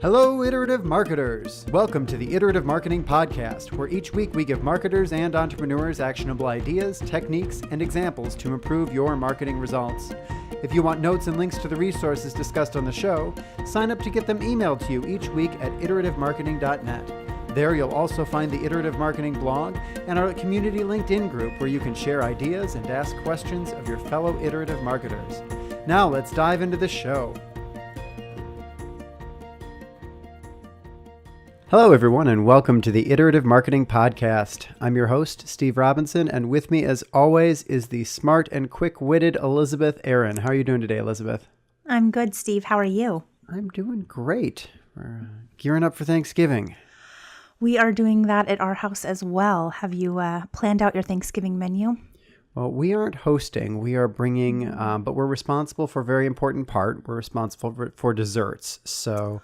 Hello, Iterative Marketers! Welcome to the Iterative Marketing Podcast, where each week we give marketers and entrepreneurs actionable ideas, techniques, and examples to improve your marketing results. If you want notes and links to the resources discussed on the show, sign up to get them emailed to you each week at iterativemarketing.net. There you'll also find the Iterative Marketing blog and our community LinkedIn group where you can share ideas and ask questions of your fellow iterative marketers. Now let's dive into the show. Hello, everyone, and welcome to the Iterative Marketing Podcast. I'm your host, Steve Robinson, and with me, as always, is the smart and quick-witted Elizabeth Aaron. How are you doing today, Elizabeth? I'm good, Steve. How are you? I'm doing great. We're gearing up for Thanksgiving. We are doing that at our house as well. Have you planned out your Thanksgiving menu? Well, we aren't hosting. We are bringing, but we're responsible for a very important part. We're responsible for desserts, so...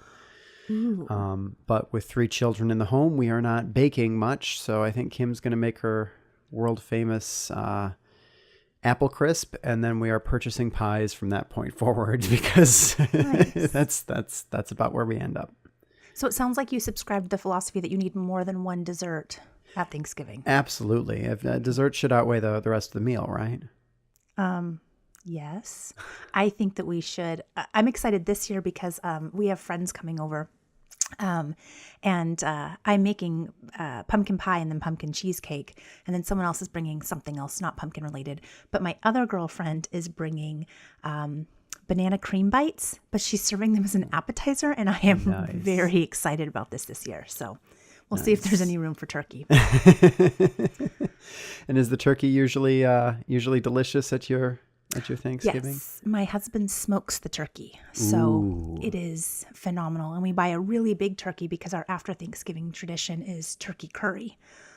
But with 3 children in the home, we are not baking much. So I think Kim's going to make her world famous apple crisp, and then we are purchasing pies from that point forward because Nice. that's about where we end up. So it sounds like you subscribe to the philosophy that you need more than one dessert at Thanksgiving. Absolutely. If dessert should outweigh the rest of the meal, right? Yes, I think that we should. I'm excited this year because we have friends coming over. And I'm making pumpkin pie and then pumpkin cheesecake. And then someone else is bringing something else, not pumpkin related. But my other girlfriend is bringing banana cream bites, but she's serving them as an appetizer. And I am very excited about this year. So we'll see if there's any room for turkey. And is the turkey usually delicious at your Thanksgiving? Yes, my husband smokes the turkey, so It is phenomenal. And we buy a really big turkey because our after Thanksgiving tradition is turkey curry,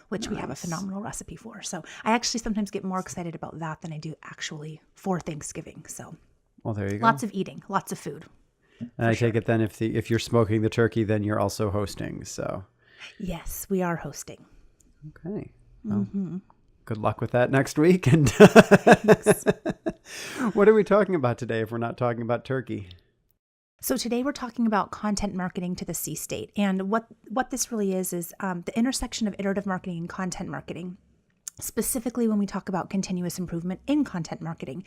which we have a phenomenal recipe for. So I actually sometimes get more excited about that than I do actually for Thanksgiving. So, well, there you go. Lots of eating, lots of food. And I take it then if you're smoking the turkey, then you're also hosting. So yes, we are hosting. Okay. Well, good luck with that next week. And what are we talking about today if we're not talking about turkey? So today we're talking about content marketing to the C state. And what this really is the intersection of iterative marketing and content marketing, specifically when we talk about continuous improvement in content marketing.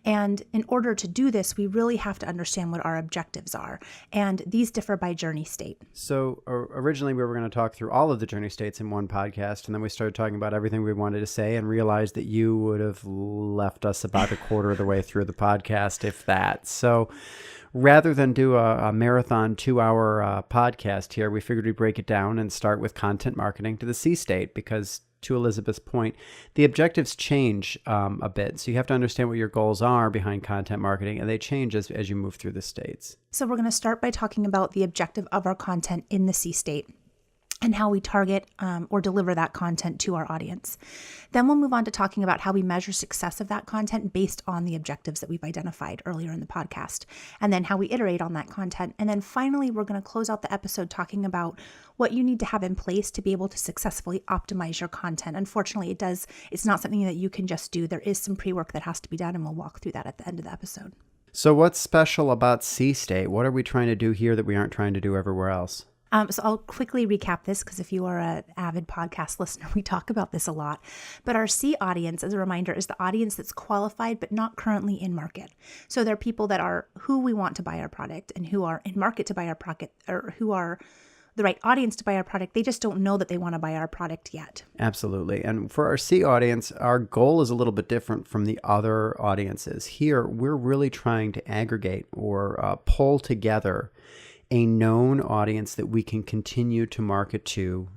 And in order to do this, we really have to understand what our objectives are. And these differ by journey state. So originally we were going to talk through all of the journey states in one podcast, and then we started talking about everything we wanted to say and realized that you would have left us about a quarter of the way through the podcast, if that. So rather than do a marathon 2-hour podcast here, we figured we'd break it down and start with content marketing to the C state because, to Elizabeth's point, the objectives change a bit. So you have to understand what your goals are behind content marketing, and they change as you move through the states. So we're going to start by talking about the objective of our content in the C state and how we target or deliver that content to our audience. Then we'll move on to talking about how we measure success of that content based on the objectives that we've identified earlier in the podcast, and then how we iterate on that content. And then finally, we're going to close out the episode talking about what you need to have in place to be able to successfully optimize your content. Unfortunately, it's not something that you can just do. There is some pre-work that has to be done, and we'll walk through that at the end of the episode. So what's special about C state? What are we trying to do here that we aren't trying to do everywhere else? So I'll quickly recap this because if you are an avid podcast listener, we talk about this a lot. But our C audience, as a reminder, is the audience that's qualified but not currently in market. So they're people that are who we want to buy our product and who are in market to buy our product, or who are the right audience to buy our product. They just don't know that they want to buy our product yet. Absolutely. And for our C audience, our goal is a little bit different from the other audiences. Here, we're really trying to aggregate or pull together a known audience that we can continue to market to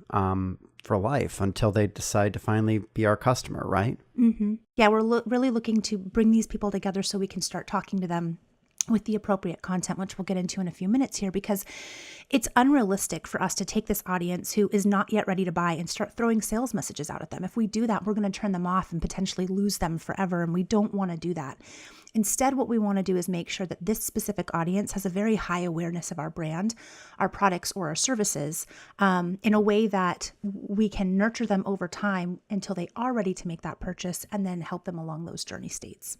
for life until they decide to finally be our customer, right? Mm-hmm. Yeah, we're really looking to bring these people together so we can start talking to them with the appropriate content, which we'll get into in a few minutes here, because it's unrealistic for us to take this audience who is not yet ready to buy and start throwing sales messages out at them. If we do that, we're going to turn them off and potentially lose them forever, and we don't want to do that. Instead, what we want to do is make sure that this specific audience has a very high awareness of our brand, our products, or our services in a way that we can nurture them over time until they are ready to make that purchase and then help them along those journey states.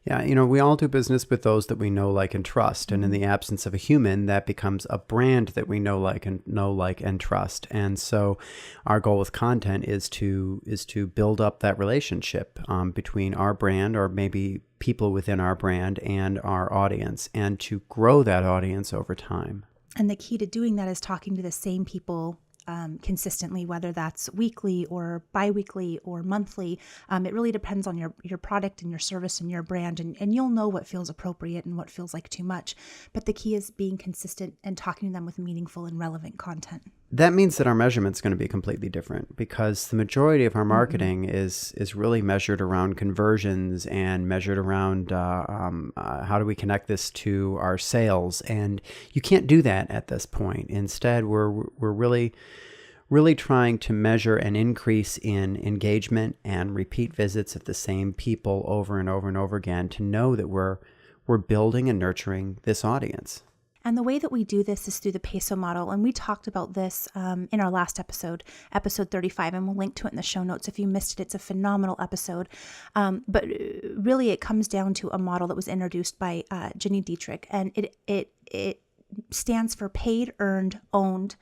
Yeah, we all do business with those that we know, like, and trust. And in the absence of a human, that becomes a brand that we know, like, and trust. And so our goal with content is to build up that relationship between our brand, or maybe people within our brand, and our audience, and to grow that audience over time. And the key to doing that is talking to the same people consistently, whether that's weekly or biweekly or monthly. It really depends on your product and your service and your brand, and you'll know what feels appropriate and what feels like too much. But the key is being consistent and talking to them with meaningful and relevant content. That means that our measurement's going to be completely different, because the majority of our marketing is really measured around conversions and measured around how do we connect this to our sales. And you can't do that at this point. Instead, we're really trying to measure an increase in engagement and repeat visits of the same people over and over and over again, to know that we're building and nurturing this audience. And the way that we do this is through the peso model. And we talked about this in our last episode 35, and we'll link to it in the show notes. If you missed it, it's a phenomenal episode. But really, it comes down to a model that was introduced by Jenny Dietrich. And it stands for paid, earned, owned,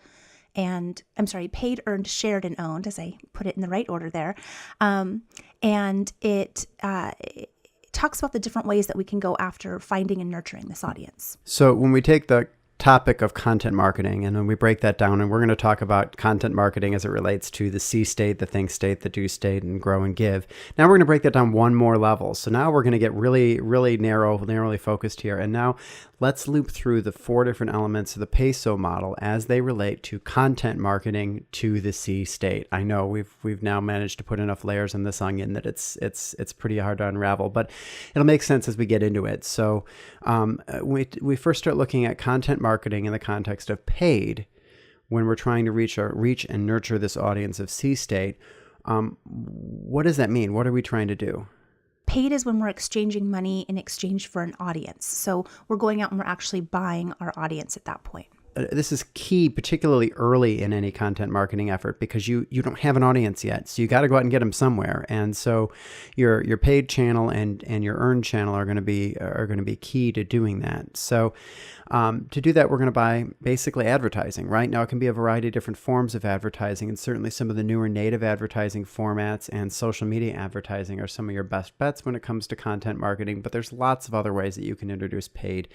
paid, earned, shared, and owned, as I put it in the right order there. And it talks about the different ways that we can go after finding and nurturing this audience. So when we take the topic of content marketing, and then we break that down, and we're going to talk about content marketing as it relates to the C state, the think state, the do state, and grow and give. Now we're going to break that down one more level. So now we're going to get really, really narrowly focused here. And now let's loop through the 4 different elements of the peso model as they relate to content marketing to the C state. I know we've now managed to put enough layers in this onion that it's pretty hard to unravel, but it'll make sense as we get into it. So we first start looking at content marketing in the context of paid, when we're trying to reach and nurture this audience of C state. What does that mean? What are we trying to do? Paid is when we're exchanging money in exchange for an audience. So we're going out and we're actually buying our audience at that point. This is key, particularly early in any content marketing effort, because you don't have an audience yet. So you got to go out and get them somewhere. And so your paid channel and your earned channel are going to be key to doing that. So to do that, we're going to buy basically advertising. Right now, it can be a variety of different forms of advertising, and certainly some of the newer native advertising formats and social media advertising are some of your best bets when it comes to content marketing. But there's lots of other ways that you can introduce paid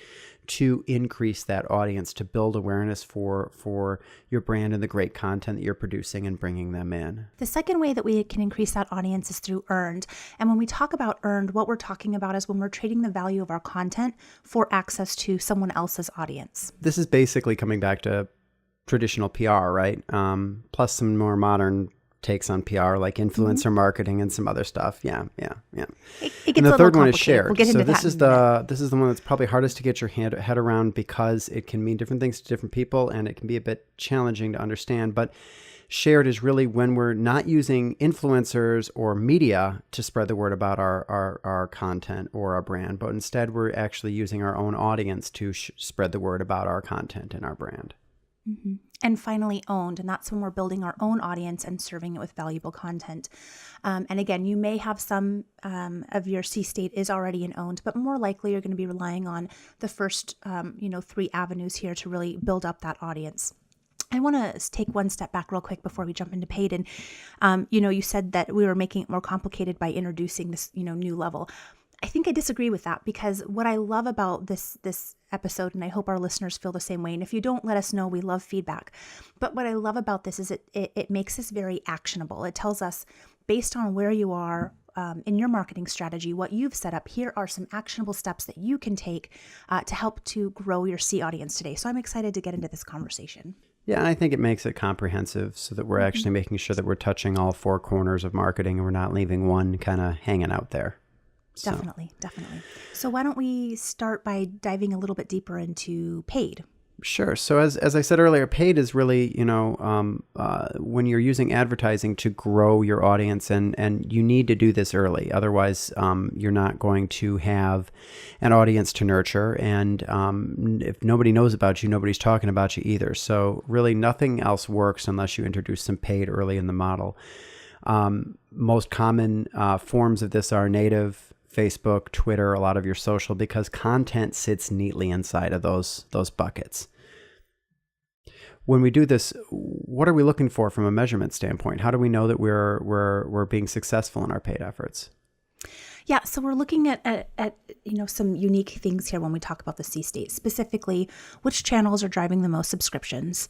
to increase that audience, to build awareness for your brand and the great content that you're producing and bringing them in. The second way that we can increase that audience is through earned. And when we talk about earned, what we're talking about is when we're trading the value of our content for access to someone else's audience. This is basically coming back to traditional PR, right? Plus some more modern takes on PR, like influencer marketing and some other stuff. Yeah. It gets And the a third little one is complicated. shared. We'll get into So this that is the one that's probably hardest to get your head around, because it can mean different things to different people, and it can be a bit challenging to understand. But shared is really when we're not using influencers or media to spread the word about our content or our brand, but instead we're actually using our own audience to spread the word about our content and our brand. Mm-hmm. And finally, owned. And that's when we're building our own audience and serving it with valuable content. And again, you may have some of your C state is already in owned, but more likely you're going to be relying on the first 3 avenues here to really build up that audience. I want to take one step back real quick before we jump into paid. And, you said that we were making it more complicated by introducing this, new level. I think I disagree with that, because what I love about this episode, and I hope our listeners feel the same way, and if you don't, let us know. We love feedback. But what I love about this is it makes this very actionable. It tells us, based on where you are in your marketing strategy, what you've set up, here are some actionable steps that you can take to help to grow your C audience today. So I'm excited to get into this conversation. Yeah, and I think it makes it comprehensive, so that we're actually making sure that we're touching all 4 corners of marketing, and we're not leaving one kind of hanging out there. Definitely. So why don't we start by diving a little bit deeper into paid? Sure. So as I said earlier, paid is really, when you're using advertising to grow your audience, and you need to do this early. Otherwise, you're not going to have an audience to nurture. And if nobody knows about you, nobody's talking about you either. So really nothing else works unless you introduce some paid early in the model. Most common forms of this are native Facebook, Twitter, a lot of your social, because content sits neatly inside of those buckets. When we do this, what are we looking for from a measurement standpoint? How do we know that we're being successful in our paid efforts? Yeah, so we're looking at some unique things here when we talk about the C state, specifically which channels are driving the most subscriptions,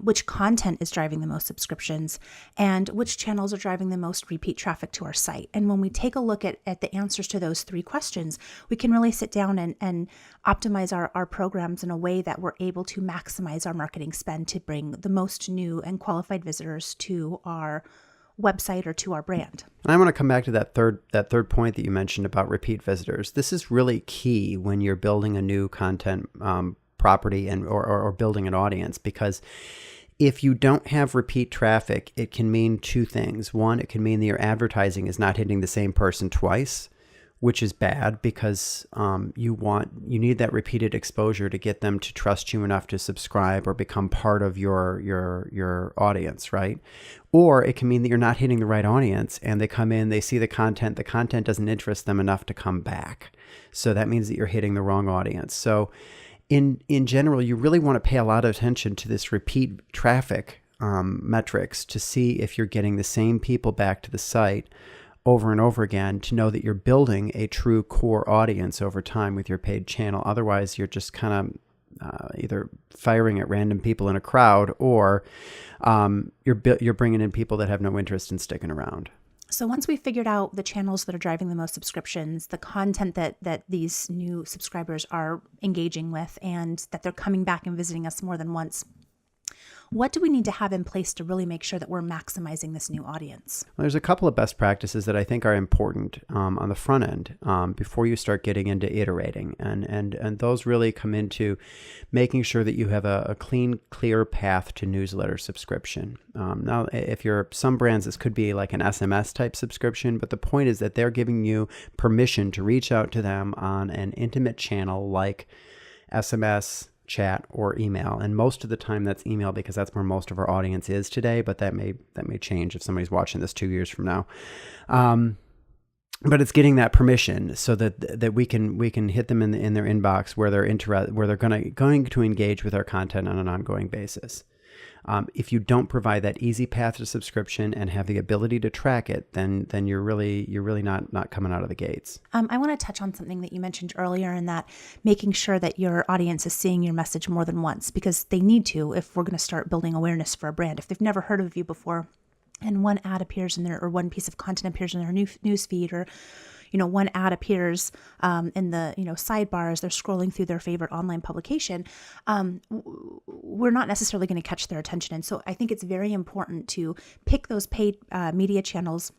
which content is driving the most subscriptions, and which channels are driving the most repeat traffic to our site. And when we take a look at the answers to those three questions, we can really sit down and optimize our programs in a way that we're able to maximize our marketing spend to bring the most new and qualified visitors to our website or to our brand. And I want to come back to that third point that you mentioned about repeat visitors. This is really key when you're building a new content property or building an audience, because if you don't have repeat traffic, it can mean two things. One, it can mean that your advertising is not hitting the same person twice, which is bad, because you need that repeated exposure to get them to trust you enough to subscribe or become part of your audience, right? Or it can mean that you're not hitting the right audience, and they come in, they see the content doesn't interest them enough to come back. So that means that you're hitting the wrong audience. So in general, you really want to pay a lot of attention to this repeat traffic metrics to see if you're getting the same people back to the site over and over again, to know that you're building a true core audience over time with your paid channel. Otherwise, you're just kind of either firing at random people in a crowd, or you're bringing in people that have no interest in sticking around. So once we figured out the channels that are driving the most subscriptions, the content that these new subscribers are engaging with, and that they're coming back and visiting us more than once, what do we need to have in place to really make sure that we're maximizing this new audience? Well, there's a couple of best practices that I think are important on the front end before you start getting into iterating. And those really come into making sure that you have a clean, clear path to newsletter subscription. Now, if you're some brands, this could be like an SMS type subscription, but the point is that they're giving you permission to reach out to them on an intimate channel like SMS, chat, or email. And most of the time that's email, because that's where most of our audience is today, but that may change if somebody's watching this 2 years from now. But it's getting that permission so that we can hit them in their inbox where they're going to engage with our content on an ongoing basis. If you don't provide that easy path to subscription and have the ability to track it, then you're really not coming out of the gates. I want to touch on something that you mentioned earlier, in that making sure that your audience is seeing your message more than once, because they need to if we're going to start building awareness for a brand. If they've never heard of you before, and one ad appears in their, or one piece of content appears in their news feed, or one ad appears in the sidebar as they're scrolling through their favorite online publication, we're not necessarily going to catch their attention. And so I think it's very important to pick those paid media channels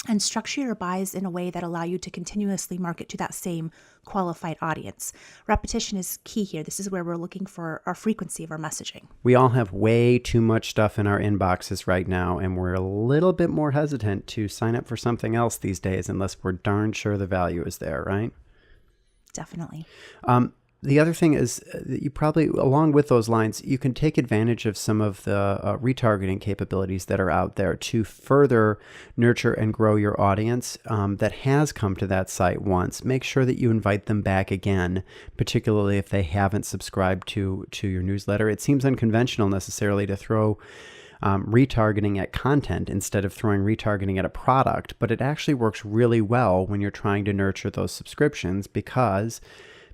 and structure your buys in a way that allow you to continuously market to that same qualified audience. Repetition is key here. This is where we're looking for our frequency of our messaging. We all have way too much stuff in our inboxes right now, and we're a little bit more hesitant to sign up for something else these days unless we're darn sure the value is there, right? Definitely. The other thing is that you probably, along with those lines, you can take advantage of some of the retargeting capabilities that are out there to further nurture and grow your audience that has come to that site once. Make sure that you invite them back again, particularly if they haven't subscribed to your newsletter. It seems unconventional necessarily to throw retargeting at content instead of throwing retargeting at a product, but it actually works really well when you're trying to nurture those subscriptions, because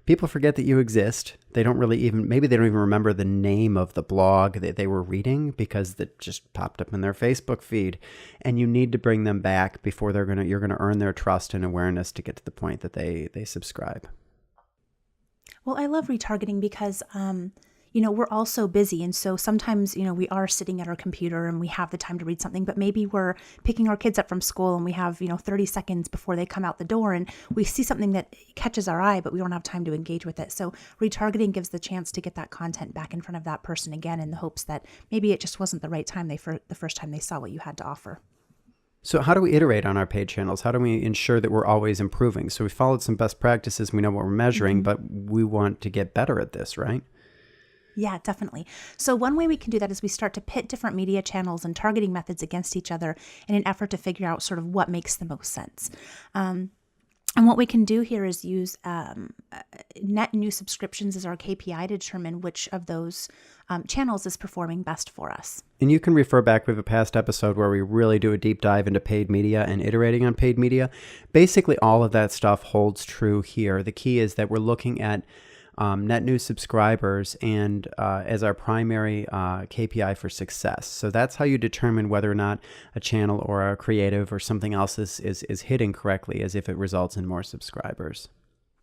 people forget that you exist. They don't maybe they don't even remember the name of the blog that they were reading because that just popped up in their Facebook feed. And you need to bring them back before you're going to earn their trust and awareness to get to the point that they subscribe. Well, I love retargeting because, we're all so busy. And so sometimes, we are sitting at our computer and we have the time to read something, but maybe we're picking our kids up from school and we have, 30 seconds before they come out the door and we see something that catches our eye, but we don't have time to engage with it. So retargeting gives the chance to get that content back in front of that person again, in the hopes that maybe it just wasn't the right time the first time they saw what you had to offer. So how do we iterate on our paid channels? How do we ensure that we're always improving? So we followed some best practices. We know what we're measuring, but we want to get better at this, right? Yeah, definitely. So one way we can do that is we start to pit different media channels and targeting methods against each other in an effort to figure out sort of what makes the most sense. And what we can do here is use net new subscriptions as our KPI to determine which of those channels is performing best for us. And you can refer back with a past episode where we really do a deep dive into paid media and iterating on paid media. Basically, all of that stuff holds true here. The key is that we're looking at net new subscribers and as our primary KPI for success. So that's how you determine whether or not a channel or a creative or something else is hitting correctly, as if it results in more subscribers.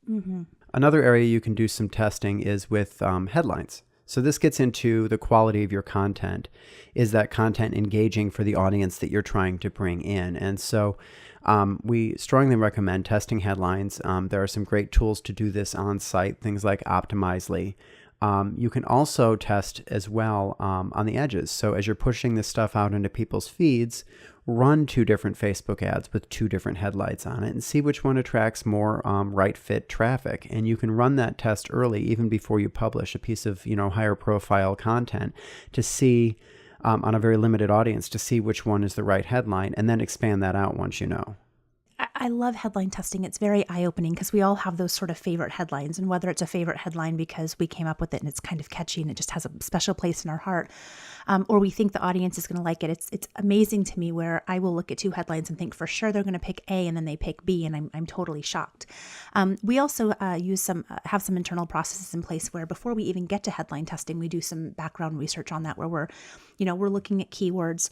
Mm-hmm. Another area you can do some testing is with headlines. So this gets into the quality of your content. Is that content engaging for the audience that you're trying to bring in? And so we strongly recommend testing headlines. There are some great tools to do this on site, things like Optimizely. You can also test as well on the edges. So as you're pushing this stuff out into people's feeds, run 2 different Facebook ads with 2 different headlights on it and see which one attracts more right fit traffic. And you can run that test early, even before you publish a piece of higher profile content, to see on a very limited audience, to see which one is the right headline, and then expand that out once you know. I love headline testing. It's very eye-opening because we all have those sort of favorite headlines, and whether it's a favorite headline because we came up with it and it's kind of catchy and it just has a special place in our heart, or we think the audience is going to like it. It's amazing to me where I will look at 2 headlines and think for sure they're going to pick A, and then they pick B, and I'm totally shocked. We also have some internal processes in place where before we even get to headline testing, we do some background research on that, where we're looking at keywords.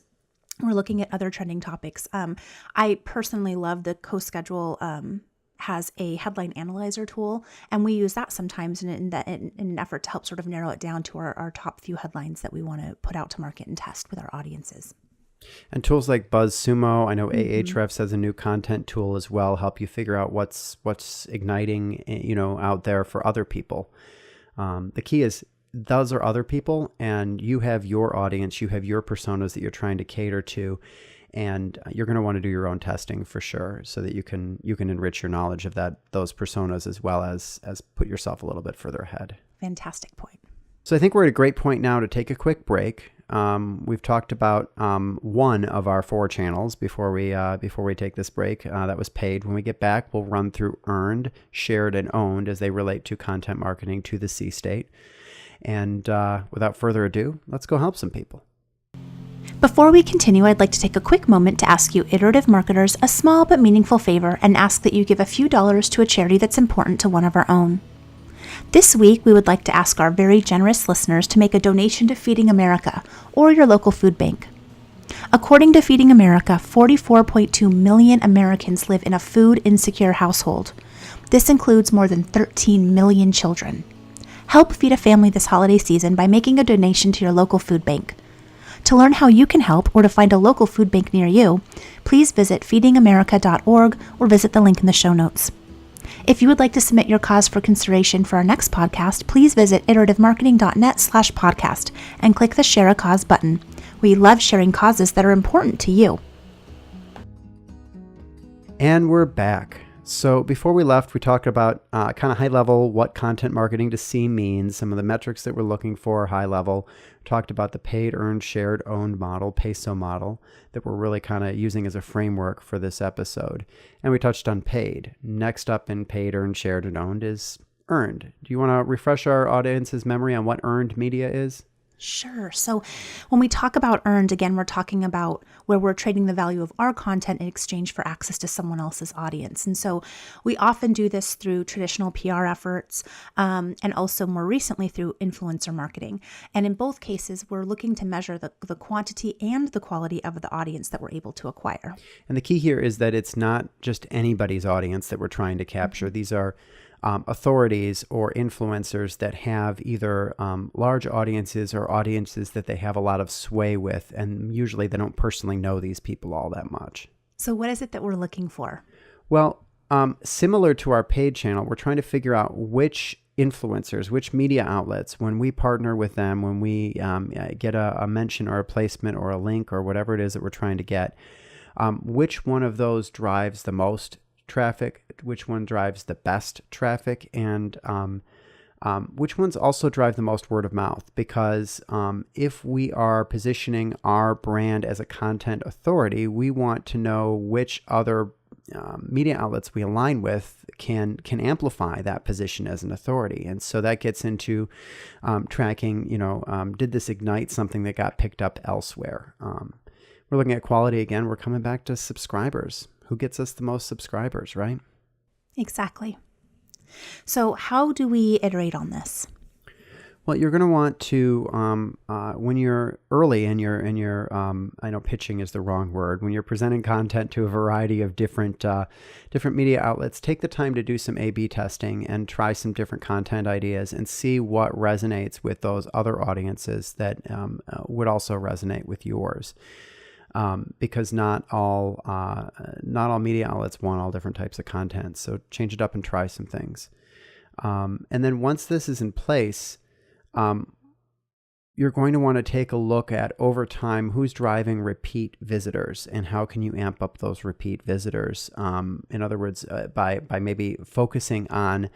We're looking at other trending topics. I personally love the CoSchedule has a headline analyzer tool, and we use that sometimes in an effort to help sort of narrow it down to our top few headlines that we want to put out to market and test with our audiences. And tools like BuzzSumo, I know Ahrefs has a new content tool as well, help you figure out what's igniting out there for other people. The key is, those are other people, and you have your audience, you have your personas that you're trying to cater to, and you're going to want to do your own testing for sure, so that you can enrich your knowledge of those personas, as well as put yourself a little bit further ahead. Fantastic point. So I think we're at a great point now to take a quick break. We've talked about one of our 4 channels before we take this break. That was paid. When we get back, we'll run through earned, shared, and owned as they relate to content marketing to the C state. And without further ado, let's go help some people. Before we continue, I'd like to take a quick moment to ask you iterative marketers a small but meaningful favor and ask that you give a few dollars to a charity that's important to one of our own. This week, we would like to ask our very generous listeners to make a donation to Feeding America or your local food bank. According to Feeding America, 44.2 million Americans live in a food-insecure household. This includes more than 13 million children. Help feed a family this holiday season by making a donation to your local food bank. To learn how you can help or to find a local food bank near you, please visit feedingamerica.org or visit the link in the show notes. If you would like to submit your cause for consideration for our next podcast, please visit iterative.marketing.net/podcast and click the Share a Cause button. We love sharing causes that are important to you. And we're back. So before we left, we talked about kind of high level what content marketing to see means, some of the metrics that we're looking for, high level. Talked about the paid, earned, shared, owned model, PESO model, that we're really kind of using as a framework for this episode. And we touched on paid. Next up in paid, earned, shared, and owned is earned. Do you want to refresh our audience's memory on what earned media is? Sure. So when we talk about earned, again, we're talking about where we're trading the value of our content in exchange for access to someone else's audience. And so we often do this through traditional PR efforts and also more recently through influencer marketing. And in both cases, we're looking to measure the quantity and the quality of the audience that we're able to acquire. And the key here is that it's not just anybody's audience that we're trying to capture. These are authorities or influencers that have either large audiences or audiences that they have a lot of sway with, and usually they don't personally know these people all that much. So what is it that we're looking for? Well, similar to our paid channel, we're trying to figure out which influencers, which media outlets, when we partner with them, when we get a mention or a placement or a link or whatever it is that we're trying to get, which one of those drives the most traffic, which one drives the best traffic, and which ones also drive the most word of mouth. Because if we are positioning our brand as a content authority, we want to know which other media outlets we align with can amplify that position as an authority. And so that gets into tracking, did this ignite something that got picked up elsewhere? We're looking at quality again. We're coming back to subscribers. Who gets us the most subscribers, right? Exactly. So how do we iterate on this? Well, you're going to want to, when you're early in your, I know pitching is the wrong word, when you're presenting content to a variety of different media outlets, take the time to do some A/B testing and try some different content ideas and see what resonates with those other audiences that would also resonate with yours. Because not all media outlets want all different types of content. So change it up and try some things. And then once this is in place, you're going to want to take a look at over time who's driving repeat visitors and how can you amp up those repeat visitors. In other words, by maybe focusing on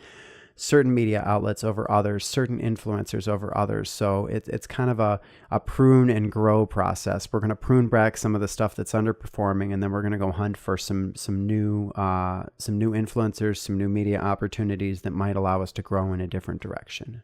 certain media outlets over others, certain influencers over others. So it's kind of a prune and grow process. We're going to prune back some of the stuff that's underperforming, and then we're going to go hunt for some new influencers, some new media opportunities that might allow us to grow in a different direction.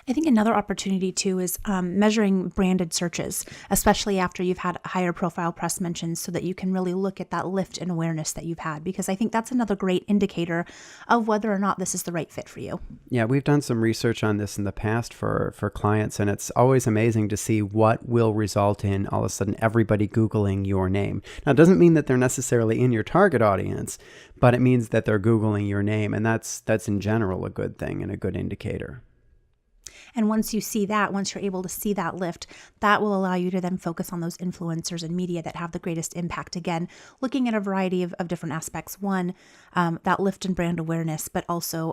I think another opportunity too is measuring branded searches, especially after you've had higher profile press mentions, so that you can really look at that lift in awareness that you've had, because I think that's another great indicator of whether or not this is the right fit for you. Yeah, we've done some research on this in the past for clients, and it's always amazing to see what will result in all of a sudden everybody Googling your name. Now, it doesn't mean that they're necessarily in your target audience, but it means that they're Googling your name, and that's in general a good thing and a good indicator. And once you see that, once you're able to see that lift, that will allow you to then focus on those influencers and media that have the greatest impact. Again, looking at a variety of different aspects. One, that lift in brand awareness, but also,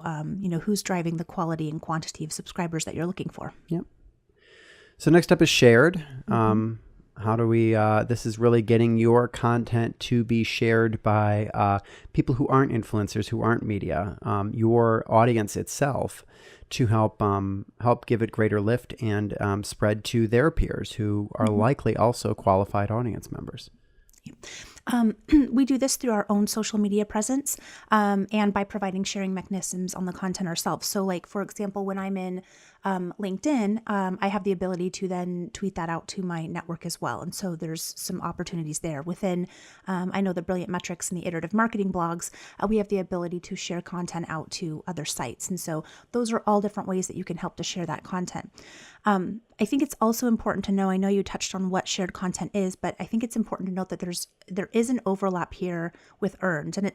who's driving the quality and quantity of subscribers that you're looking for. Yep. So next up is shared. How do we, this is really getting your content to be shared by people who aren't influencers, who aren't media, your audience itself, to help give it greater lift and spread to their peers who are likely also qualified audience members. We do this through our own social media presence and by providing sharing mechanisms on the content ourselves. So like, for example, when I'm in LinkedIn, I have the ability to then tweet that out to my network as well. And so there's some opportunities there. Within, I know the Brilliant Metrics and the Iterative Marketing blogs, we have the ability to share content out to other sites. And so those are all different ways that you can help to share that content. I think it's also important to know, I know you touched on what shared content is, but I think it's important to note that there is an overlap here with earned. And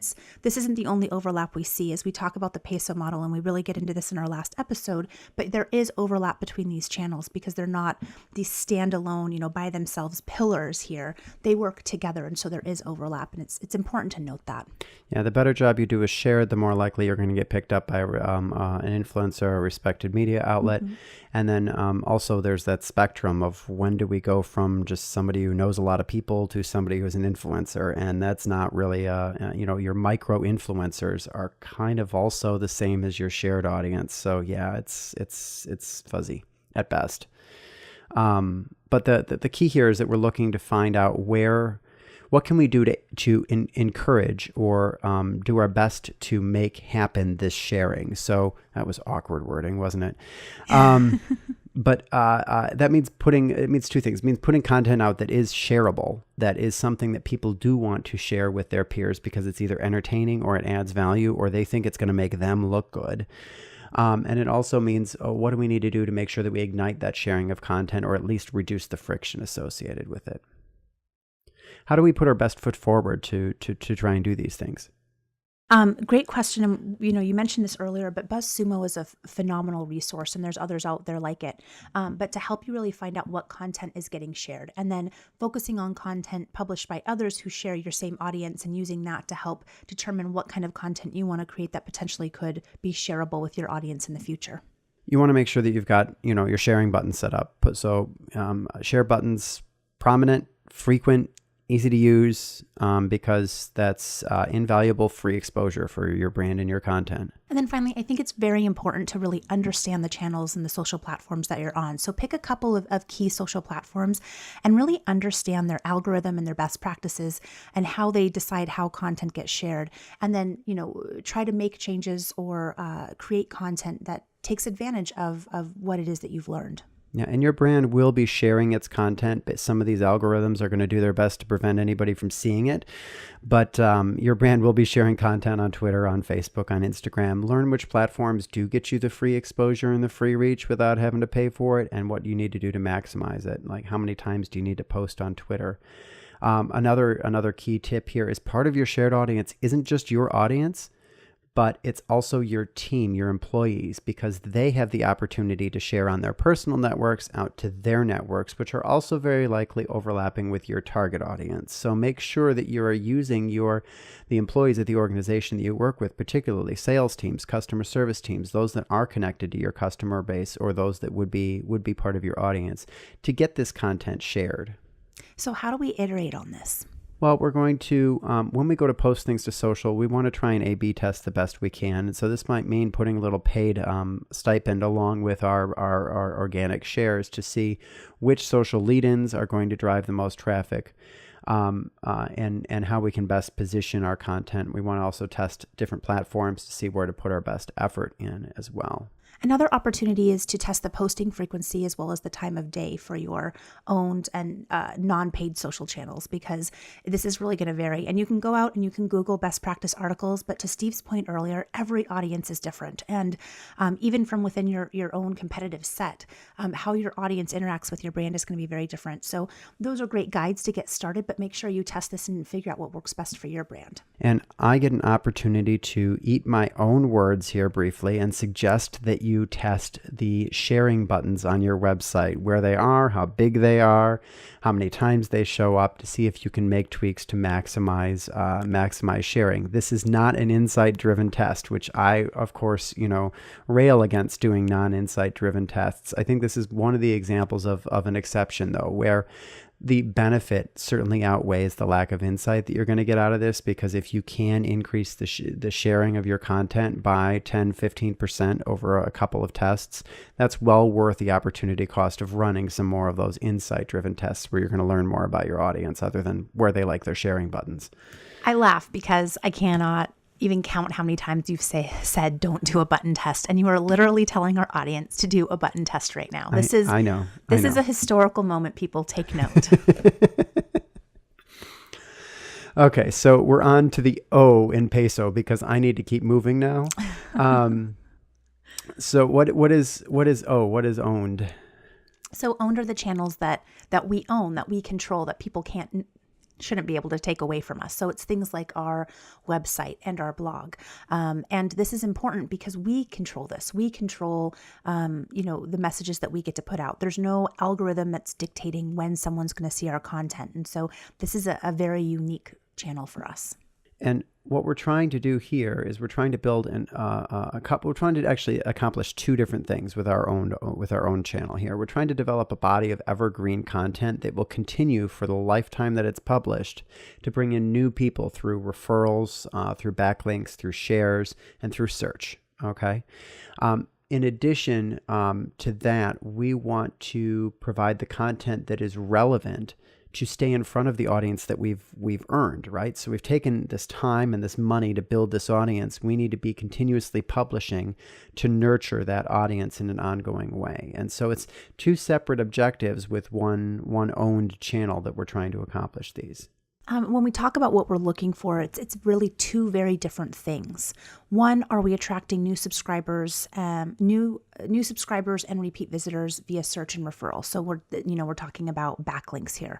this isn't the only overlap we see as we talk about the peso model, and we really get into this in our last episode, but there is overlap between these channels because they're not these standalone, by themselves pillars here. They work together, and so there is overlap, and it's important to note that. Yeah, the better job you do with shared, the more likely you're going to get picked up by an influencer or a respected media outlet. And then also there's that spectrum of when do we go from just somebody who knows a lot of people to somebody who's an influencer, and that's not really your micro influencers are kind of also the same as your shared audience. So yeah, it's fuzzy at best. But the key here is that we're looking to find out what can we do to encourage or do our best to make happen this sharing. So that was awkward wording, wasn't it? But that means it means two things. It means putting content out that is shareable, that is something that people do want to share with their peers because it's either entertaining or it adds value or they think it's going to make them look good. And it also means, what do we need to do to make sure that we ignite that sharing of content or at least reduce the friction associated with it? How do we put our best foot forward to try and do these things? Great question. And, you mentioned this earlier, but BuzzSumo is a phenomenal resource, and there's others out there like it. But to help you really find out what content is getting shared, and then focusing on content published by others who share your same audience, and using that to help determine what kind of content you want to create that potentially could be shareable with your audience in the future. You want to make sure that you've got, your sharing button set up. So share buttons, prominent, frequent, easy to use, because that's invaluable free exposure for your brand and your content. And then finally, I think it's very important to really understand the channels and the social platforms that you're on. So pick a couple of key social platforms and really understand their algorithm and their best practices and how they decide how content gets shared. And then, try to make changes or create content that takes advantage of what it is that you've learned. Yeah, and your brand will be sharing its content, but some of these algorithms are going to do their best to prevent anybody from seeing it. But your brand will be sharing content on Twitter, on Facebook, on Instagram. Learn which platforms do get you the free exposure and the free reach without having to pay for it, and what you need to do to maximize it. Like, how many times do you need to post on Twitter? Another key tip here is part of your shared audience isn't just your audience, but it's also your team, your employees, because they have the opportunity to share on their personal networks out to their networks, which are also very likely overlapping with your target audience. So make sure that you are using the employees of the organization that you work with, particularly sales teams, customer service teams, those that are connected to your customer base or those that would be part of your audience, to get this content shared. So how do we iterate on this? Well, we're going to, when we go to post things to social, we want to try and A/B test the best we can. And so this might mean putting a little paid stipend along with our organic shares to see which social lead-ins are going to drive the most traffic, and how we can best position our content. We want to also test different platforms to see where to put our best effort in as well. Another opportunity is to test the posting frequency as well as the time of day for your owned and non-paid social channels, because this is really going to vary. And you can go out and you can Google best practice articles, but to Steve's point earlier, every audience is different. And even from within your own competitive set, how your audience interacts with your brand is going to be very different. So those are great guides to get started, but make sure you test this and figure out what works best for your brand. And I get an opportunity to eat my own words here briefly and suggest that you test the sharing buttons on your website, where they are, how big they are, how many times they show up, to see if you can make tweaks to maximize sharing. This is not an insight-driven test, which I, of course, rail against doing non-insight-driven tests. I think this is one of the examples of an exception, though, where the benefit certainly outweighs the lack of insight that you're going to get out of this, because if you can increase the sharing of your content by 10, 15% over a couple of tests, that's well worth the opportunity cost of running some more of those insight-driven tests where you're going to learn more about your audience other than where they like their sharing buttons. I laugh because I cannot even count how many times you've said don't do a button test, and you are literally telling our audience to do a button test right now. I know. This is a historical moment, people. Take note. Okay, so we're on to the O in peso because I need to keep moving now. So what is O? What is owned? So owned are the channels that we own, that we control, that people shouldn't be able to take away from us. So it's things like our website and our blog. And this is important because we control this. We control, the messages that we get to put out. There's no algorithm that's dictating when someone's going to see our content. And so this is a very unique channel for us. And what we're trying to do here is we're trying to build we're trying to actually accomplish two different things with our own channel here. We're trying to develop a body of evergreen content that will continue for the lifetime that it's published, to bring in new people through referrals, through backlinks, through shares, and through search. Okay. In addition to that, we want to provide the content that is relevant to stay in front of the audience that we've earned, right? So we've taken this time and this money to build this audience. We need to be continuously publishing to nurture that audience in an ongoing way. And so it's two separate objectives with one owned channel that we're trying to accomplish these. When we talk about what we're looking for, it's really two very different things. One, are we attracting new subscribers, new subscribers and repeat visitors via search and referral? So we're talking about backlinks here.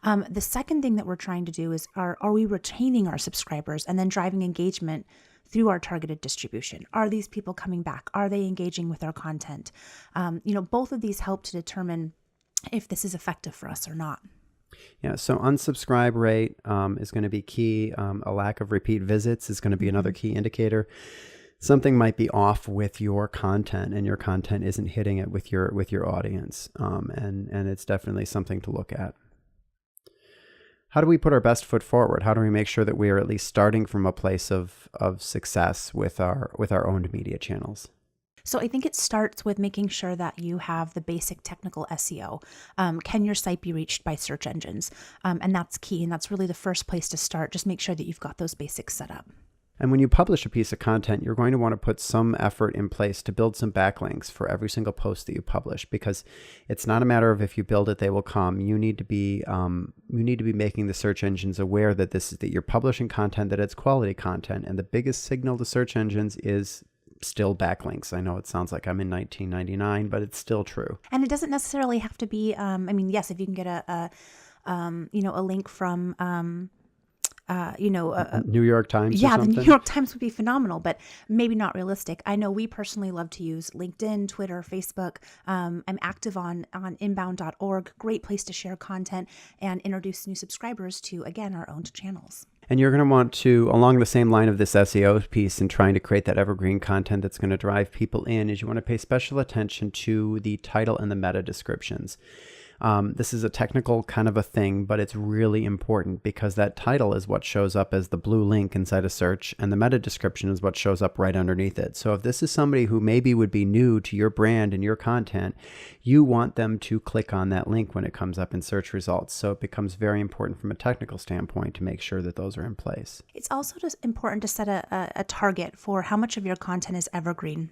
The second thing that we're trying to do is are we retaining our subscribers and then driving engagement through our targeted distribution? Are these people coming back? Are they engaging with our content? Both of these help to determine if this is effective for us or not. Yeah, so unsubscribe rate is going to be key. A lack of repeat visits is going to be another key indicator. Something might be off with your content, and your content isn't hitting it with your audience, and it's definitely something to look at. How do we put our best foot forward? How do we make sure that we are at least starting from a place of success with our owned media channels? So I think it starts with making sure that you have the basic technical SEO. Can your site be reached by search engines? And that's key. And that's really the first place to start. Just make sure that you've got those basics set up. And when you publish a piece of content, you're going to want to put some effort in place to build some backlinks for every single post that you publish, because it's not a matter of if you build it, they will come. You need to be making the search engines aware that that you're publishing content, that it's quality content. And the biggest signal to search engines is still backlinks. I know it sounds like I'm in 1999, but it's still true. And it doesn't necessarily have to be, yes, if you can get a link from, New York Times. Yeah, or something? the New York Times would be phenomenal, but maybe not realistic. I know we personally love to use LinkedIn, Twitter, Facebook. I'm active on inbound.org. Great place to share content and introduce new subscribers to, again, our owned channels. And you're going to want to, along the same line of this SEO piece and trying to create that evergreen content that's going to drive people in, is you want to pay special attention to the title and the meta descriptions. This is a technical kind of a thing, but it's really important because that title is what shows up as the blue link inside a search, and the meta description is what shows up right underneath it. So if this is somebody who maybe would be new to your brand and your content, you want them to click on that link when it comes up in search results. So it becomes very important from a technical standpoint to make sure that those are in place. It's also just important to set a target for how much of your content is evergreen.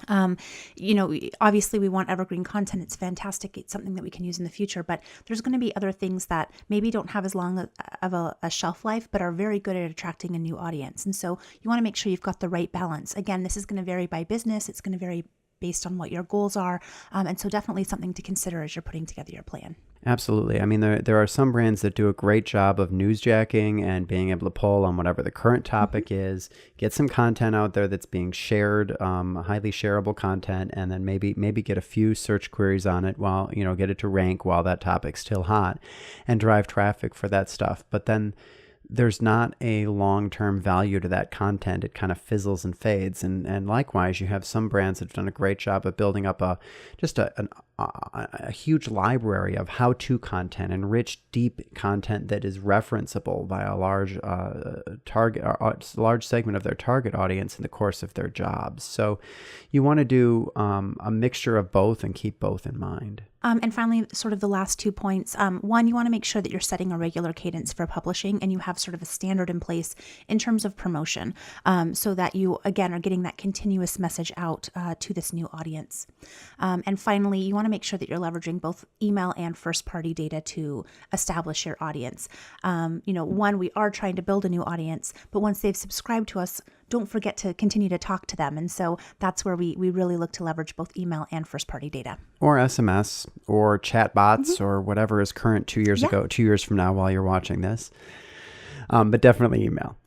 Obviously we want evergreen content. It's fantastic. It's something that we can use in the future, but there's going to be other things that maybe don't have as long of a shelf life, but are very good at attracting a new audience. And so you want to make sure you've got the right balance. Again, this is going to vary by business. It's going to vary based on what your goals are. And so definitely something to consider as you're putting together your plan. Absolutely. I mean, there are some brands that do a great job of newsjacking and being able to pull on whatever the current topic is, get some content out there that's being shared, highly shareable content, and then maybe get a few search queries on it while, get it to rank while that topic's still hot and drive traffic for that stuff. But then there's not a long-term value to that content. It kind of fizzles and fades. And likewise, you have some brands that have done a great job of building up a huge library of how-to content and rich, deep content that is referenceable by a large large segment of their target audience in the course of their jobs. So you want to do a mixture of both and keep both in mind. And finally, sort of the last 2 points. One, you want to make sure that you're setting a regular cadence for publishing and you have sort of a standard in place in terms of promotion, so that you, again, are getting that continuous message out to this new audience. And finally, you want to make sure that you're leveraging both email and first-party data to establish your audience. One, we are trying to build a new audience, but once they've subscribed to us, don't forget to continue to talk to them. And so that's where we really look to leverage both email and first-party data. Or SMS or chat bots or whatever is current 2 years ago, 2 years from now while you're watching this. But definitely email.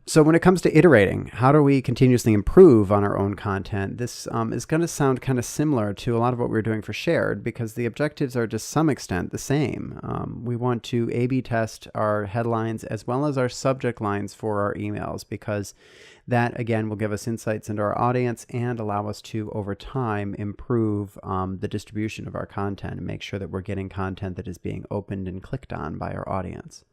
So when it comes to iterating, how do we continuously improve on our own content? This is going to sound kind of similar to a lot of what we're doing for shared, because the objectives are to some extent the same. We want to A/B test our headlines as well as our subject lines for our emails, because that, again, will give us insights into our audience and allow us to, over time, improve the distribution of our content and make sure that we're getting content that is being opened and clicked on by our audience.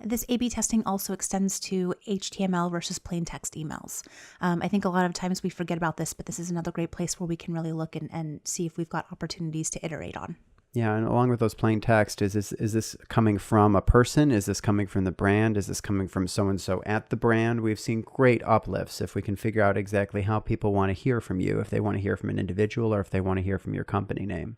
This A/B testing also extends to HTML versus plain text emails. I think a lot of times we forget about this, but this is another great place where we can really look and see if we've got opportunities to iterate on. Yeah, and along with those plain text, is this coming from a person? Is this coming from the brand? Is this coming from so-and-so at the brand? We've seen great uplifts if we can figure out exactly how people want to hear from you, if they want to hear from an individual or if they want to hear from your company name.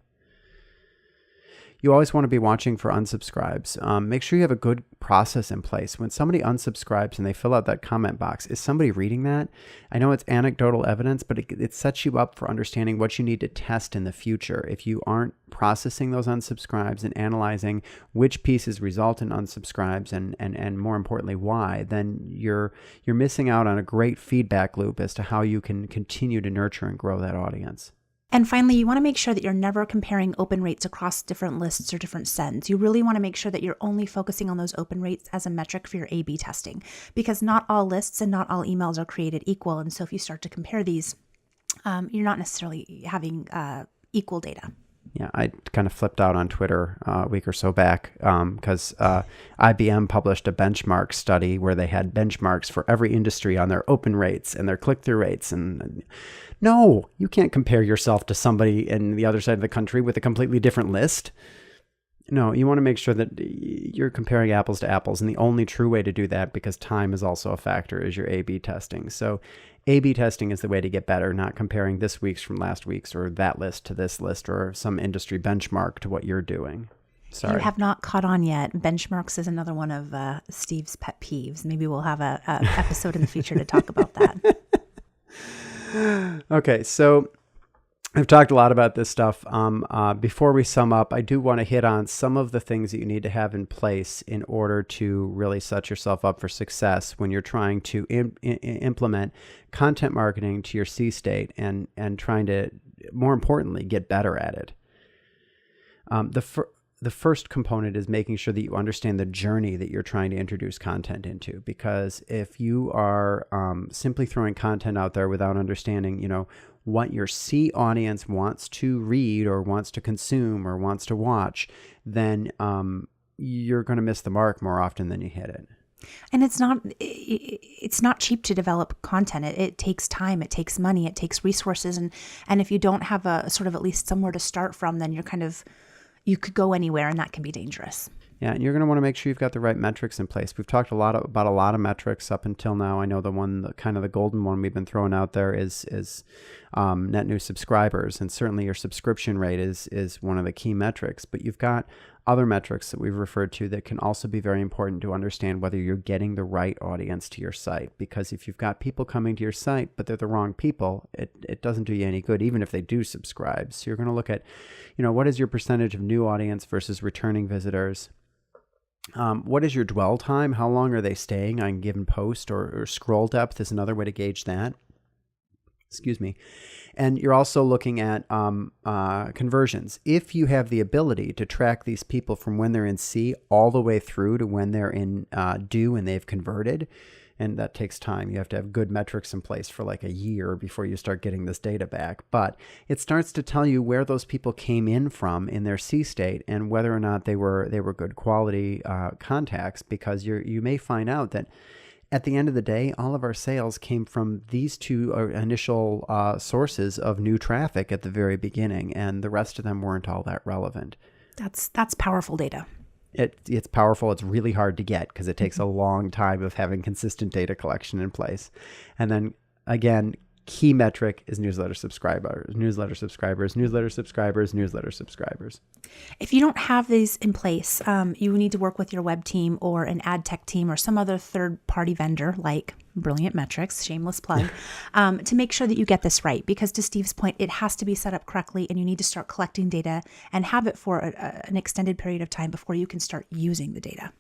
You always want to be watching for unsubscribes. Make sure you have a good process in place. When somebody unsubscribes and they fill out that comment box, is somebody reading that? I know it's anecdotal evidence, but it sets you up for understanding what you need to test in the future. If you aren't processing those unsubscribes and analyzing which pieces result in unsubscribes and more importantly, why, then you're missing out on a great feedback loop as to how you can continue to nurture and grow that audience. And finally, you want to make sure that you're never comparing open rates across different lists or different sends. You really want to make sure that you're only focusing on those open rates as a metric for your A/B testing, because not all lists and not all emails are created equal. And so if you start to compare these, you're not necessarily having equal data. Yeah, I kind of flipped out on Twitter a week or so back because IBM published a benchmark study where they had benchmarks for every industry on their open rates and their click-through rates. And no, you can't compare yourself to somebody in the other side of the country with a completely different list. No, you want to make sure that you're comparing apples to apples. And the only true way to do that, because time is also a factor, is your A/B testing. So A/B testing is the way to get better, not comparing this week's from last week's or that list to this list or some industry benchmark to what you're doing. Sorry. You have not caught on yet. Benchmarks is another one of Steve's pet peeves. Maybe we'll have a episode in the future to talk about that. Okay, so I've talked a lot about this stuff. Before we sum up, I do want to hit on some of the things that you need to have in place in order to really set yourself up for success when you're trying to implement content marketing to your C state and trying to, more importantly, get better at it. The first component is making sure that you understand the journey that you're trying to introduce content into. Because if you are simply throwing content out there without understanding, what your C audience wants to read or wants to consume or wants to watch, then you're going to miss the mark more often than you hit it. And it's not cheap to develop content. It takes time, it takes money, it takes resources. And if you don't have a sort of at least somewhere to start from, then you could go anywhere, and that can be dangerous. Yeah, and you're going to want to make sure you've got the right metrics in place. We've talked about a lot of metrics up until now. I know the golden one we've been throwing out there is net new subscribers, and certainly your subscription rate is one of the key metrics. But you've got other metrics that we've referred to that can also be very important to understand whether you're getting the right audience to your site. Because if you've got people coming to your site, but they're the wrong people, it doesn't do you any good, even if they do subscribe. So you're going to look at, what is your percentage of new audience versus returning visitors? What is your dwell time? How long are they staying on a given post, or scroll depth is another way to gauge that. Excuse me. And you're also looking at conversions. If you have the ability to track these people from when they're in C all the way through to when they're in do and they've converted, and that takes time. You have to have good metrics in place for like a year before you start getting this data back. But it starts to tell you where those people came in from in their C state and whether or not they were good quality contacts, because you may find out that at the end of the day, all of our sales came from these two initial sources of new traffic at the very beginning, and the rest of them weren't all that relevant. That's powerful data. It's powerful. It's really hard to get because it takes a long time of having consistent data collection in place. And then again, key metric is newsletter subscribers. If you don't have these in place, you need to work with your web team or an ad tech team or some other third-party vendor like Brilliant Metrics, shameless plug, to make sure that you get this right. Because to Steve's point, it has to be set up correctly, and you need to start collecting data and have it for an extended period of time before you can start using the data.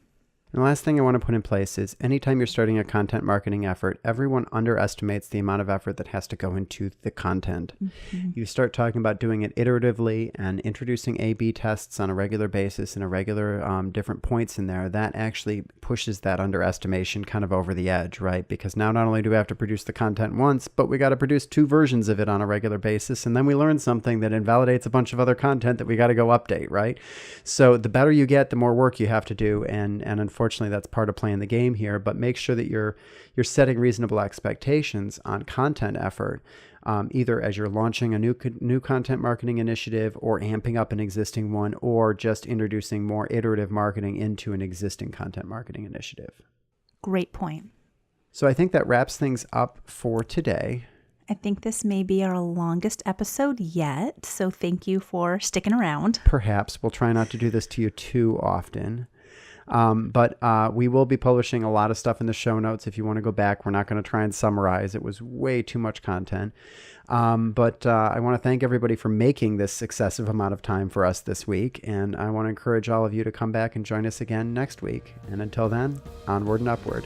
And the last thing I want to put in place is anytime you're starting a content marketing effort, everyone underestimates the amount of effort that has to go into the content. Mm-hmm. You start talking about doing it iteratively and introducing A/B tests on a regular basis and a regular different points in there. That actually pushes that underestimation kind of over the edge, right? Because now not only do we have to produce the content once, but we got to produce 2 versions of it on a regular basis. And then we learn something that invalidates a bunch of other content that we got to go update, right? So the better you get, the more work you have to do. And unfortunately, that's part of playing the game here, but make sure that you're setting reasonable expectations on content effort, either as you're launching a new content marketing initiative or amping up an existing one, or just introducing more iterative marketing into an existing content marketing initiative. Great point. So I think that wraps things up for today. I think this may be our longest episode yet, so thank you for sticking around. Perhaps. We'll try not to do this to you too often. But we will be publishing a lot of stuff in the show notes. If you want to go back, we're not going to try and summarize. It was way too much content. But I want to thank everybody for making this excessive amount of time for us this week. And I want to encourage all of you to come back and join us again next week. And until then, onward and upward.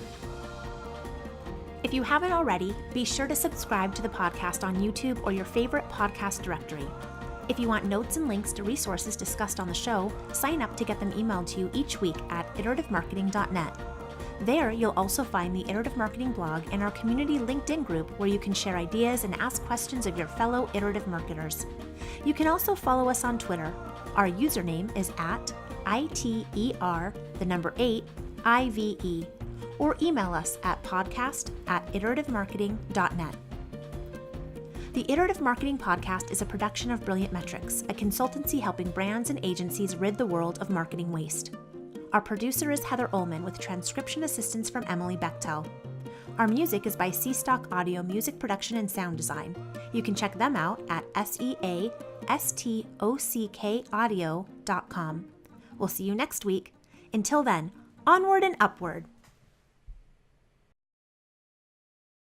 If you haven't already, be sure to subscribe to the podcast on YouTube or your favorite podcast directory. If you want notes and links to resources discussed on the show, sign up to get them emailed to you each week at iterative marketing.net. There, you'll also find the Iterative Marketing blog and our community LinkedIn group where you can share ideas and ask questions of your fellow iterative marketers. You can also follow us on Twitter. Our username is @ITER8IVE, or email us at podcast@iterativemarketing.net. The Iterative Marketing Podcast is a production of Brilliant Metrics, a consultancy helping brands and agencies rid the world of marketing waste. Our producer is Heather Ullman with transcription assistance from Emily Bechtel. Our music is by C-Stock Audio Music Production and Sound Design. You can check them out at seastockaudio.com. We'll see you next week. Until then, onward and upward.